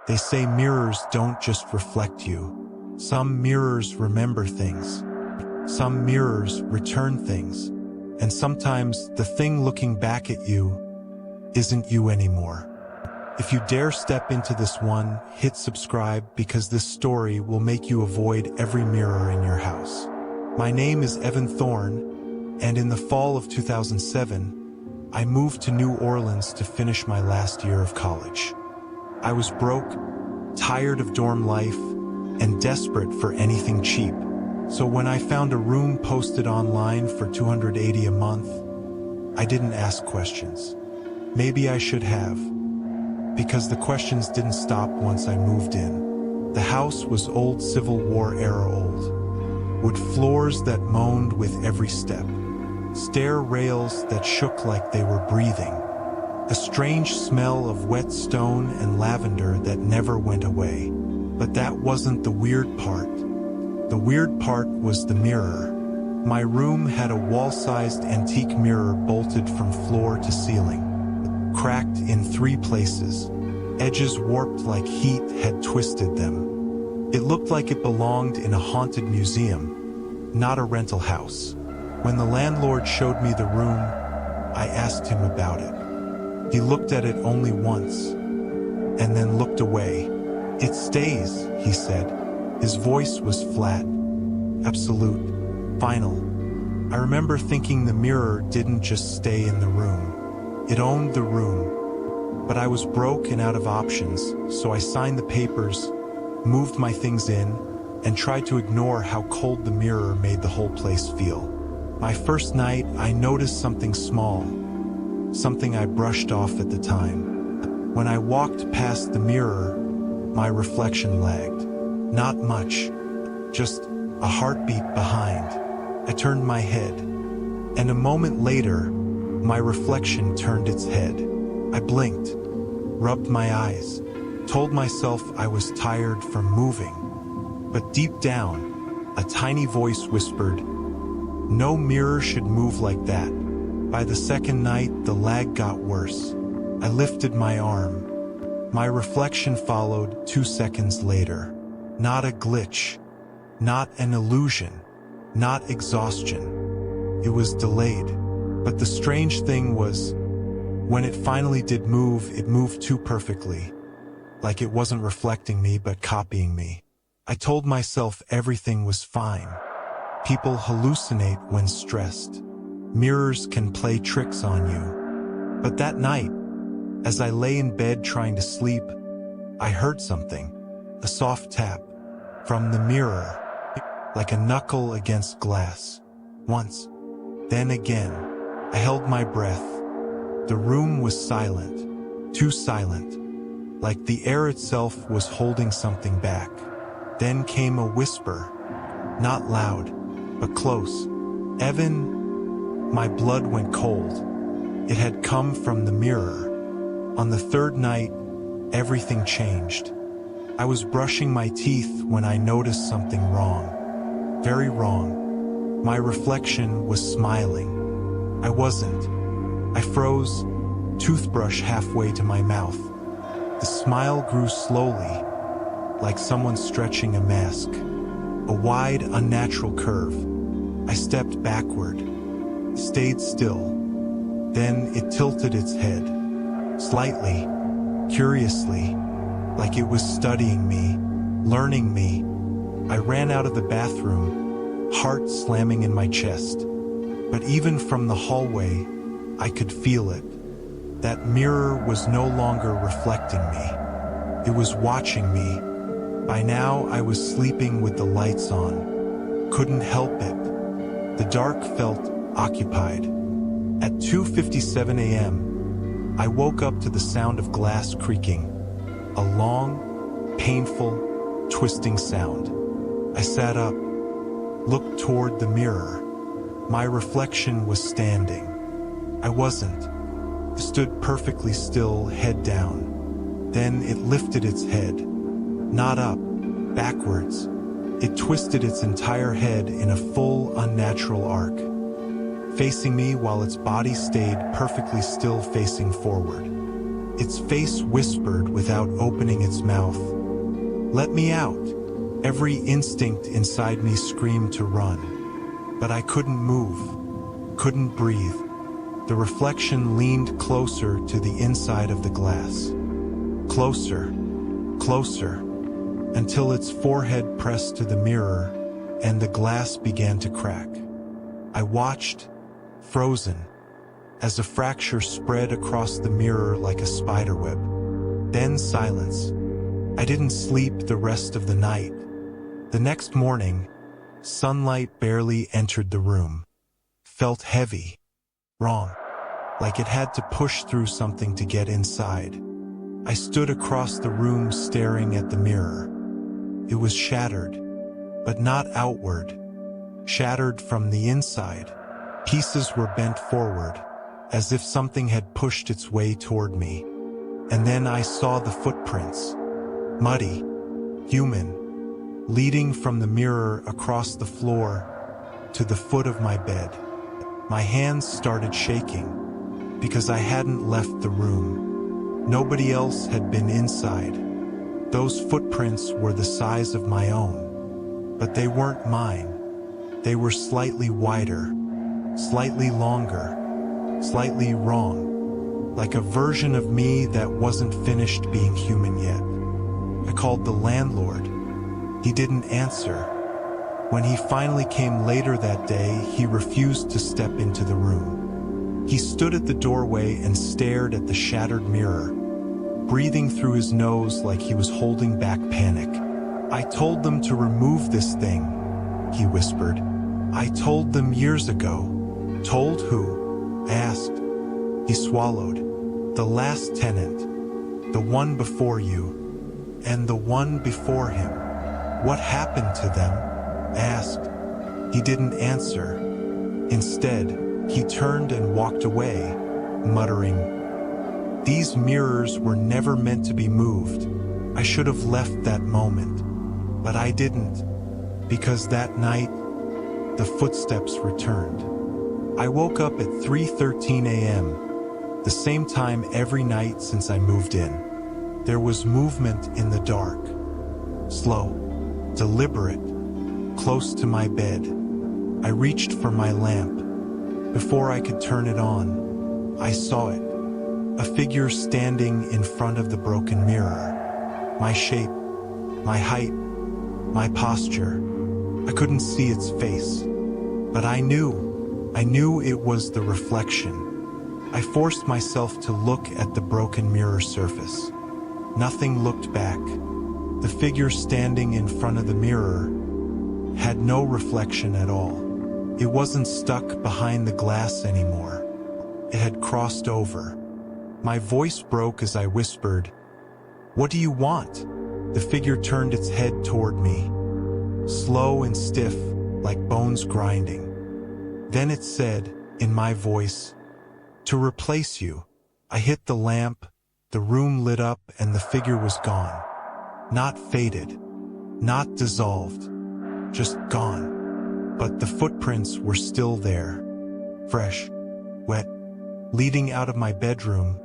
They say mirrors don't just reflect you. Some mirrors remember things. Some mirrors return things. And sometimes the thing looking back at you isn't you anymore. If you dare step into this one, hit subscribe because this story will make you avoid every mirror in your house. My name is Thorne, and in the fall of 2007, I moved to New Orleans to finish my last year of college. I was broke, tired of dorm life, and desperate for anything cheap. So when I found a room posted online for $280 a month, I didn't ask questions. Maybe I should have, because the questions didn't stop once I moved in. The house was old Civil War era old. Wood floors that moaned with every step. Stair rails that shook like they were breathing. A strange smell of wet stone and lavender that never went away. But that wasn't the weird part. The weird part was the mirror. My room had a wall-sized antique mirror bolted from floor to ceiling, cracked in 3 places. Edges warped like heat had twisted them. It looked like it belonged in a haunted museum, not a rental house. When the landlord showed me the room, I asked him about it. He looked at it only once, and then looked away. "It stays," he said. His voice was flat, absolute, final. I remember thinking the mirror didn't just stay in the room. It owned the room. But I was broke and out of options, so I signed the papers, moved my things in, and tried to ignore how cold the mirror made the whole place feel. My first night, I noticed something small, something I brushed off at the time. When I walked past the mirror, my reflection lagged. Not much, just a heartbeat behind. I turned my head, and a moment later, my reflection turned its head. I blinked, rubbed my eyes, told myself I was tired from moving. But deep down, a tiny voice whispered, "No mirror should move like that." By the second night, the lag got worse. I lifted my arm. My reflection followed 2 seconds later. Not a glitch, not an illusion, not exhaustion. It was delayed. But the strange thing was, when it finally did move, it moved too perfectly. Like it wasn't reflecting me but copying me. I told myself everything was fine. People hallucinate when stressed. Mirrors can play tricks on you. But that night, as I lay in bed trying to sleep, I heard something. A soft tap from the mirror, like a knuckle against glass. Once, then again. I held my breath. The room was silent, too silent, like the air itself was holding something back. Then came a whisper, not loud, but close. "Evan." My blood went cold. It had come from the mirror. On the 3rd night, everything changed. I was brushing my teeth when I noticed something wrong. Very wrong. My reflection was smiling. I wasn't. I froze, toothbrush halfway to my mouth. The smile grew slowly, like someone stretching a mask. A wide, unnatural curve. I stepped backward, stayed still. Then it tilted its head, slightly, curiously, like it was studying me, learning me. I ran out of the bathroom, heart slamming in my chest. But even from the hallway, I could feel it. That mirror was no longer reflecting me. It was watching me. By now, I was sleeping with the lights on. Couldn't help it. The dark felt occupied. At 2:57 a.m., I woke up to the sound of glass creaking. A long, painful, twisting sound. I sat up, looked toward the mirror. My reflection was standing. I wasn't. It stood perfectly still, head down. Then it lifted its head. Not up, backwards. It twisted its entire head in a full, unnatural arc, facing me while its body stayed perfectly still, facing forward. Its face whispered without opening its mouth, "Let me out." Every instinct inside me screamed to run, but I couldn't move, couldn't breathe. The reflection leaned closer to the inside of the glass. Closer, closer, until its forehead pressed to the mirror and the glass began to crack. I watched, frozen, as a fracture spread across the mirror like a spiderweb. Then silence. I didn't sleep the rest of the night. The next morning, sunlight barely entered the room. Felt heavy, wrong, like it had to push through something to get inside. I stood across the room staring at the mirror. It was shattered, but not outward. Shattered from the inside. Pieces were bent forward, as if something had pushed its way toward me. And then I saw the footprints. Muddy, human, leading from the mirror across the floor to the foot of my bed. My hands started shaking, because I hadn't left the room. Nobody else had been inside. Those footprints were the size of my own, but they weren't mine. They were slightly wider, slightly longer, slightly wrong, like a version of me that wasn't finished being human yet. I called the landlord. He didn't answer. When he finally came later that day, he refused to step into the room. He stood at the doorway and stared at the shattered mirror, breathing through his nose like he was holding back panic. "I told them to remove this thing," he whispered. "I told them years ago." "Told who?" I asked. He swallowed. "The last tenant. The one before you. And the one before him." "What happened to them?" I asked. He didn't answer. Instead, he turned and walked away, muttering, "These mirrors were never meant to be moved. I should have left that moment. But I didn't, because that night, the footsteps returned." I woke up at 3:13 a.m., the same time every night since I moved in. There was movement in the dark. Slow, deliberate, close to my bed. I reached for my lamp. Before I could turn it on, I saw it. A figure standing in front of the broken mirror. My shape, my height, my posture. I couldn't see its face, but I knew it was the reflection. I forced myself to look at the broken mirror surface. Nothing looked back. The figure standing in front of the mirror had no reflection at all. It wasn't stuck behind the glass anymore. It had crossed over. My voice broke as I whispered, "What do you want?" The figure turned its head toward me, slow and stiff, like bones grinding. Then it said, in my voice, "To replace you." I hit the lamp, the room lit up, and the figure was gone. Not faded, not dissolved, just gone. But the footprints were still there, fresh, wet, leading out of my bedroom,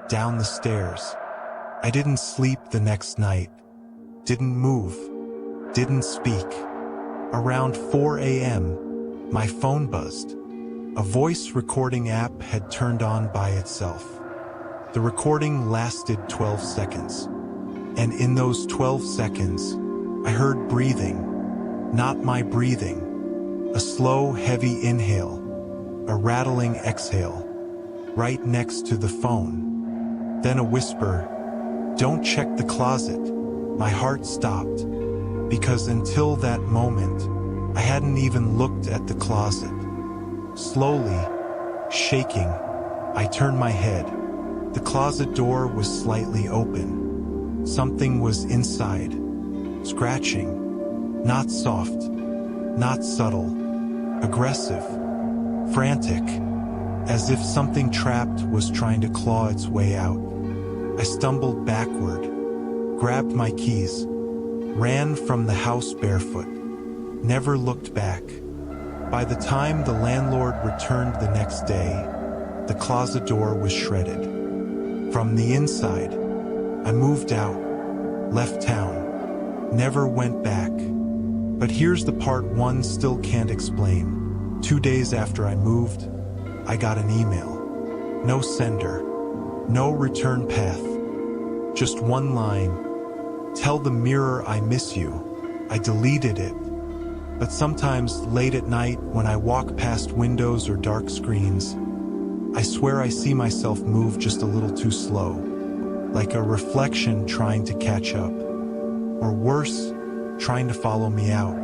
down the stairs. I didn't sleep the next night, didn't move, didn't speak. Around 4 a.m., my phone buzzed. A voice recording app had turned on by itself. The recording lasted 12 seconds. And in those 12 seconds, I heard breathing, not my breathing. A slow, heavy inhale, a rattling exhale, right next to the phone. Then a whisper, "Don't check the closet." My heart stopped, because until that moment, I hadn't even looked at the closet. Slowly, shaking, I turned my head. The closet door was slightly open. Something was inside, scratching, not soft, not subtle, aggressive, frantic, as if something trapped was trying to claw its way out. I stumbled backward, grabbed my keys, ran from the house barefoot, never looked back. By the time the landlord returned the next day, the closet door was shredded. From the inside, I moved out, left town, never went back. But here's the part one still can't explain. 2 days after I moved, I got an email. No sender, no return path. Just one line. Tell the mirror I miss you. I deleted it. But sometimes late at night when I walk past windows or dark screens, I swear I see myself move just a little too slow, like a reflection trying to catch up, or worse, trying to follow me out.